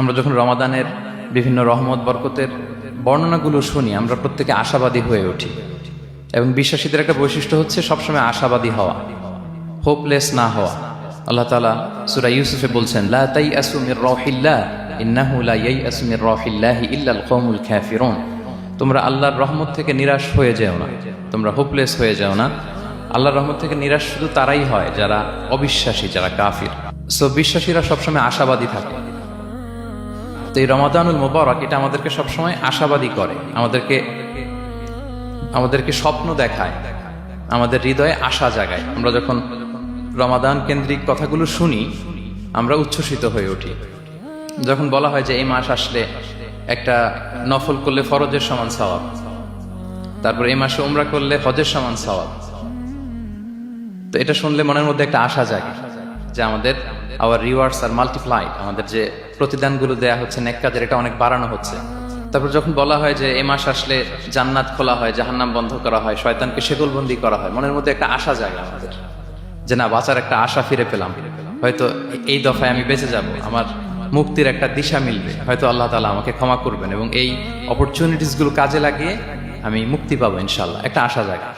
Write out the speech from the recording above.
আমরা যখন রমাদানের বিভিন্ন রহমত বরকতের বর্ণনাগুলো শুনি, আমরা প্রত্যেকে আশাবাদী হয়ে উঠি। এবং বিশ্বাসীদের একটা বৈশিষ্ট্য হচ্ছে সবসময় আশাবাদী হওয়া, হোপলেস না হওয়া। আল্লাহ তাআলা সূরা ইউসুফে বলছেন, লা তাইয়াসু মির রাহিল্লাহ ইন্নাহু লা ইয়াইয়াসু মির রাহিল্লাহি ইল্লাল কওমুল কাফিরুন। তোমরা আল্লাহর রহমত থেকে নিরাশ হয়ে যেও না, তোমরা হোপলেস হয়ে যাও না। আল্লাহর রহমত থেকে নিরাশ শুধু তারাই হয় যারা অবিশ্বাসী, যারা কাফির। সো বিশ্বাসীরা সবসময় আশাবাদী থাকে। তো এই রমাদানুল মুবারক এটা আমাদেরকে সবসময় আশাবাদী করে, আমাদেরকে স্বপ্ন দেখায়, আমাদের হৃদয়ে আশা জাগায়। আমরা যখন রমাদান কেন্দ্রিক কথাগুলো শুনি আমরা উচ্ছ্বসিত হয়ে উঠি। যখন বলা হয় যে এই মাস আসলে একটা নফল করলে ফরজের সমান সওয়াব, তারপর এই মাসে উমরা করলে হজের সমান সওয়াব, তো এটা শুনলে মনের মধ্যে একটা আশা জাগে যে আমাদের আওয়ার রিওয়ার্ডস আর মাল্টিপ্লাইড, আমাদের যে প্রতিদানগুলো দেয়া হচ্ছে নেক কাজের, এটা অনেক বাড়ানো হচ্ছে। তারপর যখন বলা হয় যে এই মাস আসলে জান্নাত খোলা হয়, জাহান্নাম বন্ধ করা হয়, শয়তানকে শেকলবন্দি করা হয়, মনের মধ্যে একটা আশা জাগে আমাদের যে না, বাঁচার একটা আশা ফিরে পেলাম, হয়তো এই দফায় আমি বেঁচে যাব, আমার মুক্তির একটা দিশা মিলবে, হয়তো আল্লাহ তাআলা আমাকে ক্ষমা করবেন এবং এই অপরচুনিটিসগুলো কাজে লাগিয়ে আমি মুক্তি পাবো ইনশাআল্লাহ, একটা আশা জাগে।